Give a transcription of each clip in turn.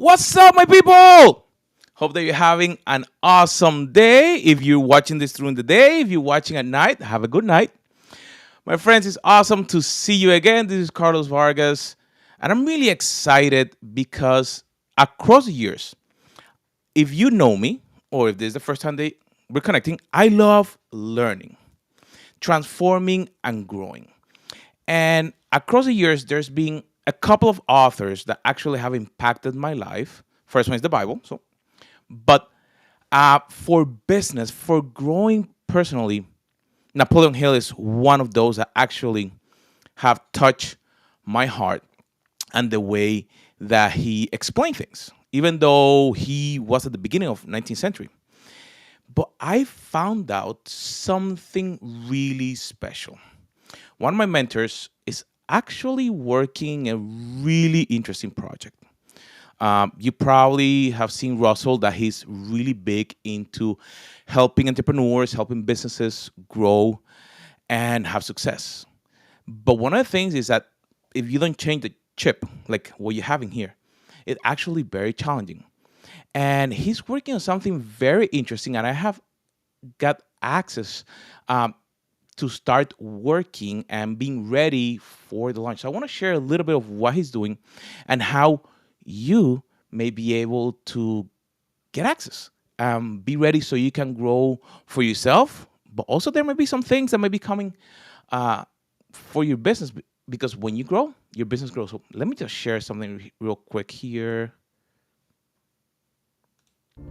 What's up, my people? Hope that you're having an awesome day. If you're watching this during the day, if you're watching at night, have a good night. My friends, it's awesome to see you again. This is Carlos Vargas, and I'm really excited because across the years, if you know me, or if this is the first time that we're connecting, I love learning, transforming, and growing. And across the years, there's been a couple of authors that actually have impacted my life. First one is the Bible. But for business, for growing personally, Napoleon Hill is one of those that actually have touched my heart and the way that he explained things, even though he was at the beginning of 19th century. But I found out something really special. One of my mentors is actually working a really interesting project. You probably have seen Russell that he's really big into helping entrepreneurs, helping businesses grow and have success. But one of the things is that if you don't change the chip, like what you're having here, it's actually very challenging. And he's working on something very interesting, and I have got access to start working and being ready for the launch. So I want to share a little bit of what he's doing and how you may be able to get access. Be ready so you can grow for yourself, but also there may be some things that may be coming for your business because when you grow, your business grows. So let me just share something real quick here.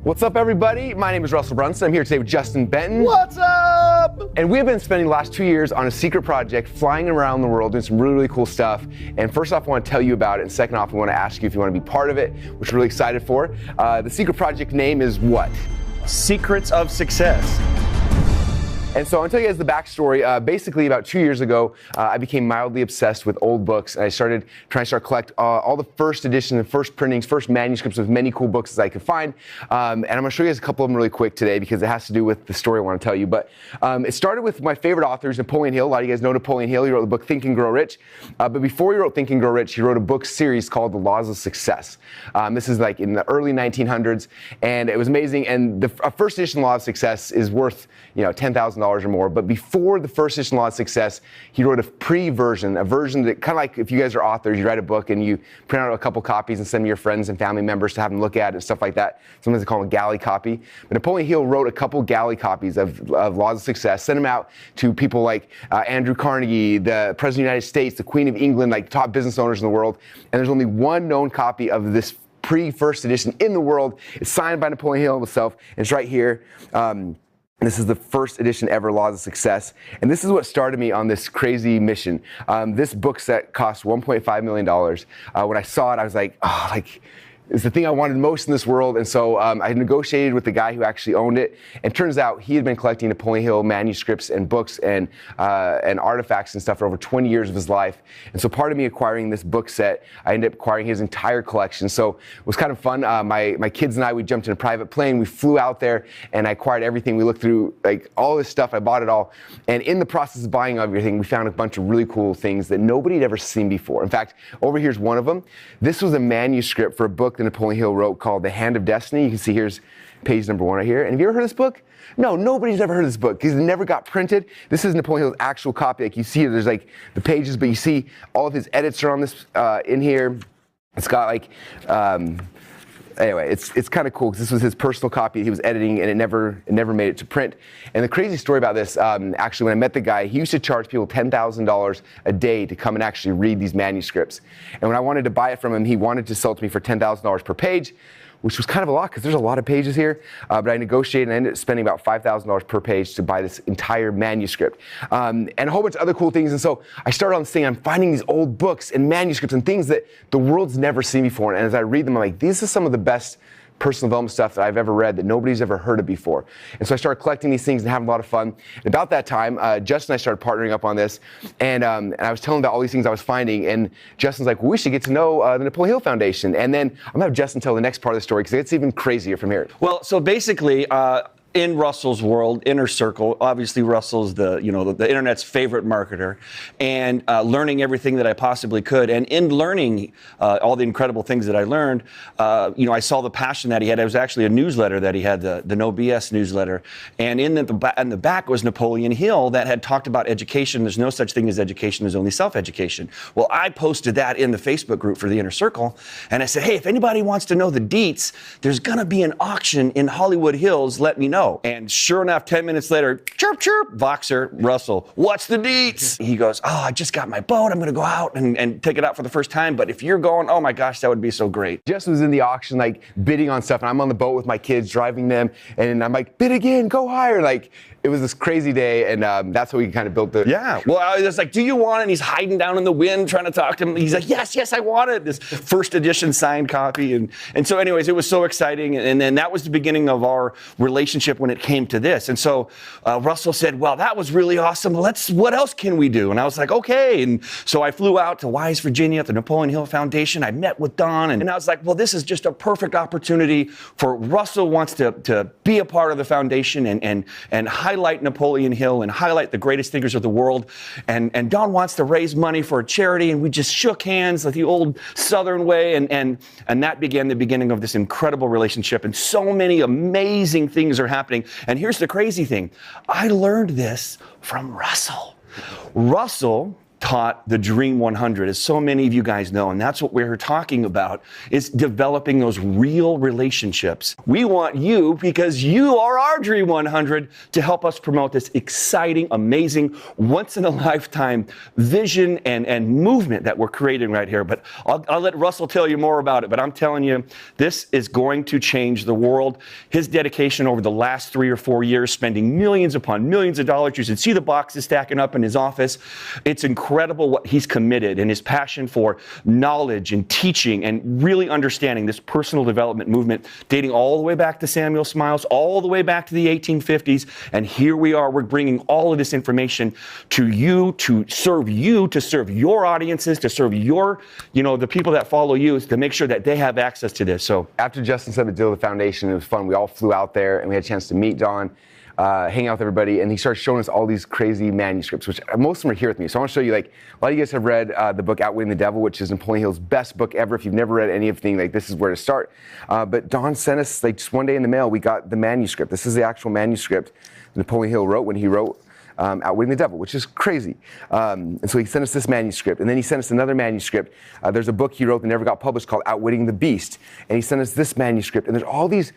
What's up, everybody? My name is Russell Brunson. I'm here today with Justin Benton. What's up? And we have been spending the last 2 years on a secret project, flying around the world, doing some really, really cool stuff. And first off, I want to tell you about it. And second off, I want to ask you if you want to be part of it, which we're really excited for. The secret project name is what? Secrets of Success. And so I'll tell you guys the backstory. Basically, about 2 years ago, I became mildly obsessed with old books. And I started trying to collect all the first editions, the first printings, first manuscripts of many cool books as I could find. And I'm going to show you guys a couple of them really quick today because it has to do with the story I want to tell you. But it started with my favorite authors, Napoleon Hill. A lot of you guys know Napoleon Hill. He wrote the book Think and Grow Rich. But before he wrote Think and Grow Rich, he wrote a book series called The Laws of Success. This is like in the early 1900s, and it was amazing. And the first edition Law of Success is worth $10,000 or more. But before the first edition Law of Success, he wrote a pre-version, a version that kind of like if you guys are authors, you write a book and you print out a couple copies and send them to your friends and family members to have them look at it and stuff like that. Sometimes they call them a galley copy. But Napoleon Hill wrote a couple galley copies of Laws of Success, sent them out to people like Andrew Carnegie, the President of the United States, the Queen of England, like top business owners in the world. And there's only one known copy of this pre-first edition in the world. It's signed by Napoleon Hill himself, and it's right here. This is the first edition ever, Laws of Success. And this is what started me on this crazy mission. This book set cost $1.5 million. When I saw it, I was like, it's the thing I wanted most in this world. And so I negotiated with the guy who actually owned it. And turns out he had been collecting Napoleon Hill manuscripts and books and artifacts and stuff for over 20 years of his life. And so part of me acquiring this book set, I ended up acquiring his entire collection. So it was kind of fun. My kids and I, we jumped in a private plane. We flew out there and I acquired everything. We looked through like all this stuff. I bought it all. And in the process of buying everything, we found a bunch of really cool things that nobody had ever seen before. In fact, over here's one of them. This was a manuscript for a book that Napoleon Hill wrote called The Hand of Destiny. You can see here's page number 1 right here. And have you ever heard of this book? No, nobody's ever heard of this book because it never got printed. This is Napoleon Hill's actual copy. Like you see, there's like the pages, but you see all of his edits are on this in here. It's got like, anyway, it's kind of cool because this was his personal copy he was editing, and it never made it to print. And the crazy story about this, actually, when I met the guy, he used to charge people $10,000 a day to come and actually read these manuscripts. And when I wanted to buy it from him, he wanted to sell it to me for $10,000 per page, which was kind of a lot because there's a lot of pages here. But I negotiated and I ended up spending about $5,000 per page to buy this entire manuscript. And a whole bunch of other cool things. And so I started on this thing, I'm finding these old books and manuscripts and things that the world's never seen before. And as I read them, I'm like, these are some of the best personal development stuff that I've ever read that nobody's ever heard of before. And so I started collecting these things and having a lot of fun. And about that time, Justin and I started partnering up on this. And I was telling him about all these things I was finding. And Justin's like, well, we should get to know the Napoleon Hill Foundation. And then I'm going to have Justin tell the next part of the story because it's even crazier from here. Well, so basically, in Russell's world, inner circle. Obviously, Russell's the internet's favorite marketer, and learning everything that I possibly could. And in learning all the incredible things that I learned, I saw the passion that he had. It was actually a newsletter that he had, the No BS newsletter, and in the back was Napoleon Hill that had talked about education. There's no such thing as education. There's only self-education. Well, I posted that in the Facebook group for the Inner Circle, and I said, hey, if anybody wants to know the deets, there's going to be an auction in Hollywood Hills. Let me know. And sure enough, 10 minutes later, chirp, chirp, Voxer, Russell, what's the deets? He goes, oh, I just got my boat. I'm going to go out and take it out for the first time. But if you're going, oh my gosh, that would be so great. Jess was in the auction, like bidding on stuff, and I'm on the boat with my kids, driving them, and I'm like, bid again, go higher. Like, it was this crazy day, and that's how we kind of built the... Yeah, well, I was like, do you want it? And he's hiding down in the wind trying to talk to him. He's like, yes, I want it. This first edition signed copy. And so anyways, it was so exciting. And then that was the beginning of our relationship when it came to this. And so Russell said, well, that was really awesome. What else can we do? And I was like, okay. And so I flew out to Wise, Virginia at the Napoleon Hill Foundation. I met with Don, and I was like, well, this is just a perfect opportunity for Russell wants to be a part of the foundation and highlight Napoleon Hill and highlight the greatest thinkers of the world. And Don wants to raise money for a charity, and we just shook hands like the old Southern way, and that began the beginning of this incredible relationship. And so many amazing things are happening. And here's the crazy thing. I learned this from Russell. Russell taught the Dream 100, as so many of you guys know, and that's what we're talking about, is developing those real relationships. We want you, because you are our Dream 100, to help us promote this exciting, amazing, once-in-a-lifetime vision and movement that we're creating right here. But I'll let Russell tell you more about it, but I'm telling you, this is going to change the world. His dedication over the last 3 or 4 years, spending millions upon millions of dollars. You should see the boxes stacking up in his office. It's incredible what he's committed, and his passion for knowledge and teaching and really understanding this personal development movement dating all the way back to Samuel Smiles, all the way back to the 1850s. And here we are, we're bringing all of this information to you, to serve your audiences, to serve your, the people that follow you, to make sure that they have access to this. So after Justin said the deal with the foundation, it was fun. We all flew out there, and we had a chance to meet Don, hang out with everybody, and he started showing us all these crazy manuscripts, which most of them are here with me. So I want to show you, like, a lot of you guys have read the book Outwitting the Devil, which is Napoleon Hill's best book ever. If you've never read anything, like, this is where to start. But Don sent us, like, just one day in the mail, we got the manuscript. This is the actual manuscript Napoleon Hill wrote when he wrote Outwitting the Devil, which is crazy. And so he sent us this manuscript, and then he sent us another manuscript. There's a book he wrote that never got published called Outwitting the Beast, and he sent us this manuscript, and there's all these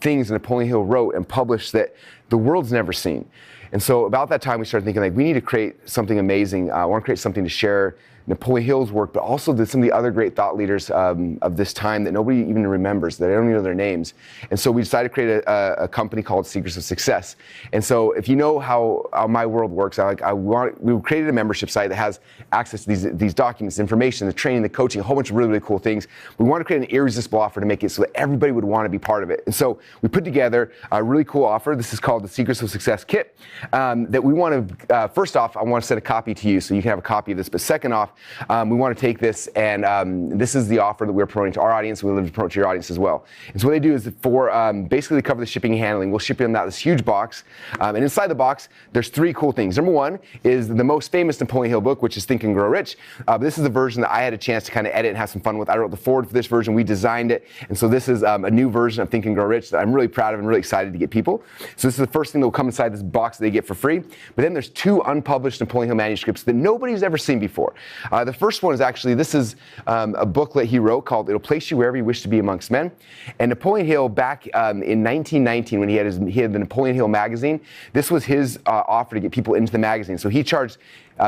things that Napoleon Hill wrote and published that the world's never seen. And so about that time, we started thinking, like, we need to create something amazing. I want to create something to share Napoleon Hill's work, but also some of the other great thought leaders of this time that nobody even remembers, that I don't even know their names. And so we decided to create a company called Secrets of Success. And so if you know how my world works, we created a membership site that has access to these documents, information, the training, the coaching, a whole bunch of really, really cool things. We want to create an irresistible offer to make it so that everybody would want to be part of it. And so we put together a really cool offer. This is called the Secrets of Success Kit that we want to, first off, I want to send a copy to you so you can have a copy of this. But second off, we want to take this, and this is the offer that we're promoting to our audience. We live to promote to your audience as well. And so what they do is for basically to cover the shipping and handling, we'll ship you out this huge box. And inside the box, there's 3 cool things. Number 1 is the most famous Napoleon Hill book, which is Think and Grow Rich. This is the version that I had a chance to kind of edit and have some fun with. I wrote the foreword for this version. We designed it. And so this is a new version of Think and Grow Rich that I'm really proud of and really excited to get people. So this is the first thing that will come inside this box that they get for free. But then there's 2 unpublished Napoleon Hill manuscripts that nobody's ever seen before. The first one is actually, this is a booklet he wrote called It'll Place You Wherever You Wish to Be Amongst Men. And Napoleon Hill, back in 1919, when he had the Napoleon Hill magazine, this was his offer to get people into the magazine. So he charged,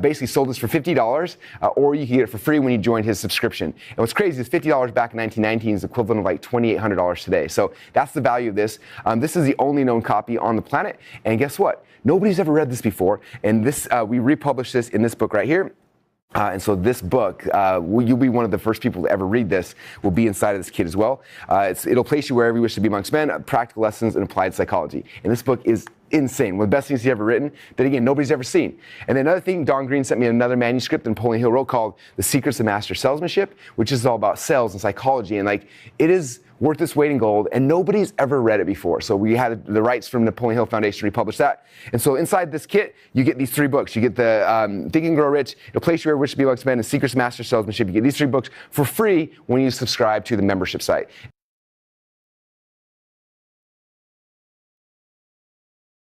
basically sold this for $50, or you can get it for free when you joined his subscription. And what's crazy is $50 back in 1919 is equivalent of like $2,800 today. So that's the value of this. This is the only known copy on the planet. And guess what? Nobody's ever read this before. And this, we republished this in this book right here. And so this book, you'll be one of the first people to ever read this, will be inside of this kit as well. It'll place you wherever you wish to be amongst men, practical lessons in applied psychology. And this book is insane. One of the best things he's ever written that, again, nobody's ever seen. And then another thing, Don Green sent me another manuscript that Napoleon Hill wrote called The Secrets of Master Salesmanship, which is all about sales and psychology. And like, it is worth its weight in gold, and nobody's ever read it before. So we had the rights from Napoleon Hill Foundation to republish that. And so inside this kit, you get these 3 books. You get the Think and Grow Rich, It'll Place You Where Wish to Be Like Spend, and Secrets of Master Salesmanship. You get these 3 books for free when you subscribe to the membership site.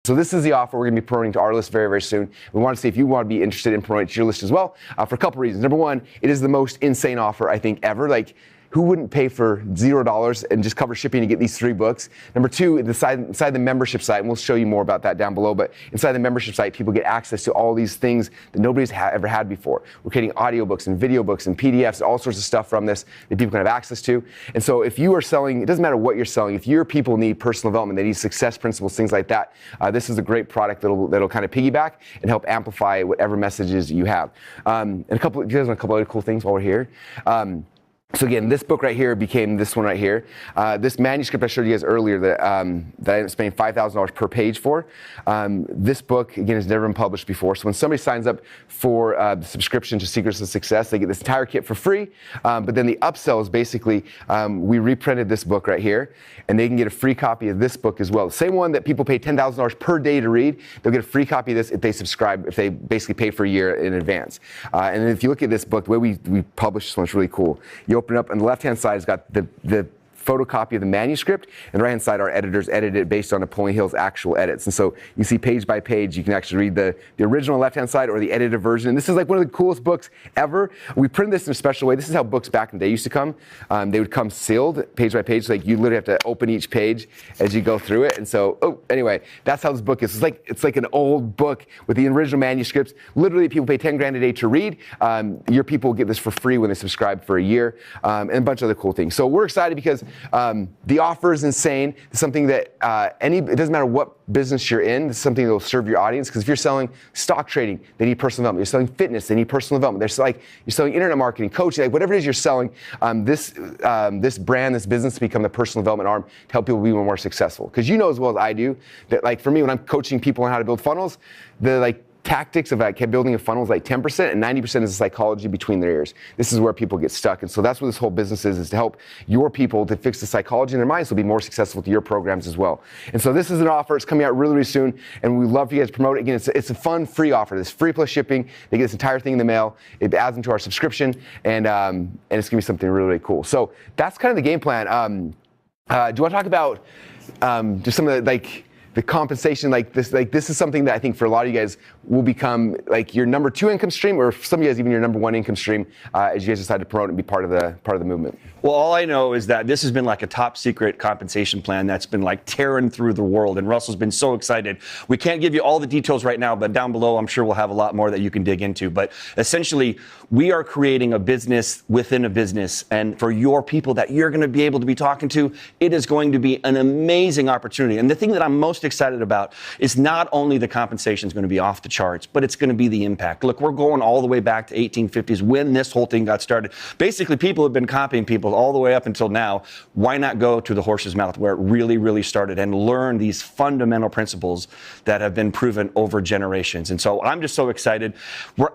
So this is the offer we're going to be promoting to our list very, very soon. We want to see if you want to be interested in promoting it to your list as well, for a couple reasons. Number one, it is the most insane offer I think ever. Like, who wouldn't pay for $0 and just cover shipping to get these 3 books? Number two, inside the membership site, and we'll show you more about that down below, but inside the membership site, people get access to all these things that nobody's ever had before. We're creating audiobooks and video books and PDFs, all sorts of stuff from this that people can have access to. And so if you are selling, it doesn't matter what you're selling, if your people need personal development, they need success principles, things like that, this is a great product that'll kind of piggyback and help amplify whatever messages you have. And you guys want a couple other cool things while we're here. So again, this book right here became this one right here. This manuscript I showed you guys earlier that I ended up spending $5,000 per page for. This book, again, has never been published before. So when somebody signs up for the subscription to Secrets of Success, they get this entire kit for free. But then the upsell is basically, we reprinted this book right here, and they can get a free copy of this book as well. The same one that people pay $10,000 per day to read, they'll get a free copy of this if they subscribe, if they basically pay for a year in advance. And then if you look at this book, the way we publish this one, it's really cool. You open it up, on the left-hand side, it's got the photocopy of the manuscript, and the right-hand side, our editors edited it based on Napoleon Hill's actual edits. And so you see page by page, you can actually read the original left-hand side or the edited version. And this is like one of the coolest books ever. We printed this in a special way. This is how books back in the day used to come. They would come sealed, page by page. Like you literally have to open each page as you go through it. And so, anyway, that's how this book is. It's like an old book with the original manuscripts. Literally, people pay 10 grand a day to read. Your people will get this for free when they subscribe for a year, and a bunch of other cool things. So we're excited because the offer is insane. It's something that it doesn't matter what business you're in, it's something that will serve your audience. Because if you're selling stock trading, they need personal development. You're selling fitness, they need personal development. You're selling internet marketing, coaching, like whatever it is you're selling, this brand, this business to become the personal development arm to help people be more successful. Because you know as well as I do that, like for me, when I'm coaching people on how to build funnels, the tactics of building a funnel is like 10%, and 90% is the psychology between their ears. This is where people get stuck. And so that's what this whole business is to help your people to fix the psychology in their minds so they'll be more successful with your programs as well. And so this is an offer. It's coming out really, really soon, and we'd love for you guys to promote it. Again, it's a fun, free offer. It's free plus shipping. They get this entire thing in the mail. It adds them to our subscription, and it's going to be something really, really cool. So that's kind of the game plan. Do you want to talk about just some of the compensation, this is something that I think for a lot of you guys will become like your number 2 income stream, or for some of you guys even your number 1 income stream as you guys decide to promote and be part of the movement. Well, all I know is that this has been like a top secret compensation plan that's been like tearing through the world, and Russell's been so excited. We can't give you all the details right now, but down below I'm sure we'll have a lot more that you can dig into. But essentially, we are creating a business within a business, and for your people that you're going to be able to be talking to, it is going to be an amazing opportunity. And the thing that I'm most excited about is not only the compensation is going to be off the charts, but it's going to be the impact. Look, we're going all the way back to 1850s when this whole thing got started. Basically, people have been copying people all the way up until now. Why not go to the horse's mouth where it really, really started and learn these fundamental principles that have been proven over generations? And so I'm just so excited.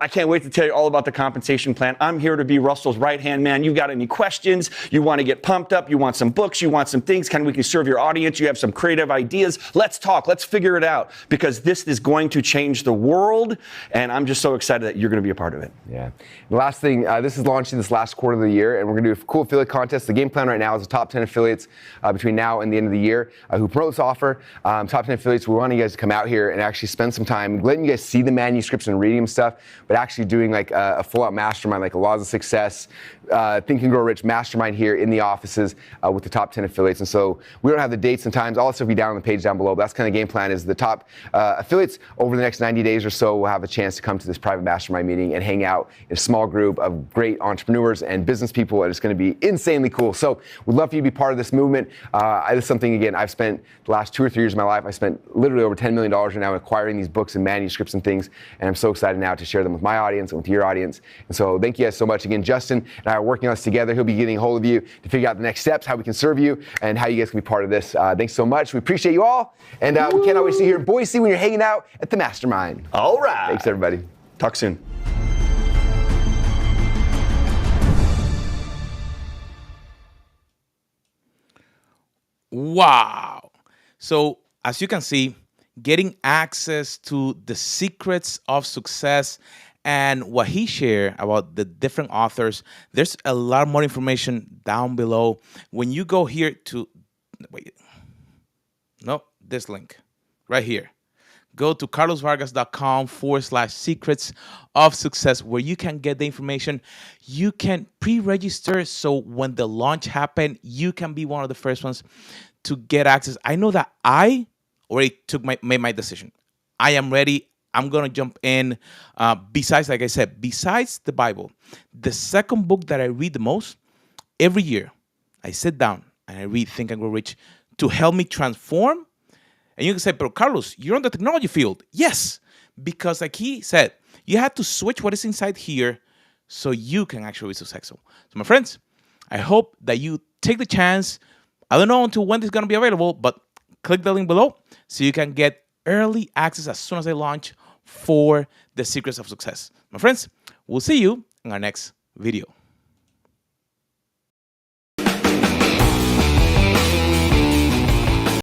I can't wait to tell you all about the compensation plan. I'm here to be Russell's right-hand man. You got any questions? You want to get pumped up? You want some books? You want some things? We can serve your audience? You have some creative ideas? Let's talk. Let's figure it out, because this is going to change the world, and I'm just so excited that you're going to be a part of it. Yeah. The last thing, this is launching this last quarter of the year, and we're going to do a cool affiliate contest. The game plan right now is the top 10 affiliates between now and the end of the year who promote this offer. Top 10 affiliates, we want you guys to come out here and actually spend some time letting you guys see the manuscripts and reading them stuff, but actually doing like a full-out mastermind, like a Laws of Success, Think and Grow Rich mastermind here in the offices with the top 10 affiliates. And so we don't have the dates and times. All that stuff will be down on the page down below. But that's kind of the game plan, is the top affiliates over the next 90 days or so will have a chance to come to this private mastermind meeting and hang out in a small group of great entrepreneurs and business people, and it's going to be insanely cool. So we'd love for you to be part of this movement. This is something, again, I've spent the last 2 or 3 years of my life, I spent literally over $10 million right now acquiring these books and manuscripts and things, and I'm so excited now to share them with my audience and with your audience. And so thank you guys so much. Again, Justin and I are working on this together. He'll be getting a hold of you to figure out the next steps, how we can serve you, and how you guys can be part of this. Thanks so much. We appreciate you all, And we can't always see you here in Boise when you're hanging out at the Mastermind. All right. Thanks, everybody. Talk soon. Wow. So, as you can see, getting access to the secrets of success and what he shared about the different authors, there's a lot more information down below. When you go here to, this link right here. Go to carlosvargas.com/secrets of success, where you can get the information. You can pre-register, so when the launch happens, you can be one of the first ones to get access. I know that I already made my decision. I am ready. I'm gonna jump in. Besides, like I said, besides the Bible, the second book that I read the most every year, I sit down and I read Think and Grow Rich to help me transform. And you can say, but Carlos, you're in the technology field. Yes, because like he said, you have to switch what is inside here so you can actually be successful. So my friends, I hope that you take the chance. I don't know until when this is going to be available, but click the link below so you can get early access as soon as I launch for the secrets of success. My friends, we'll see you in our next video.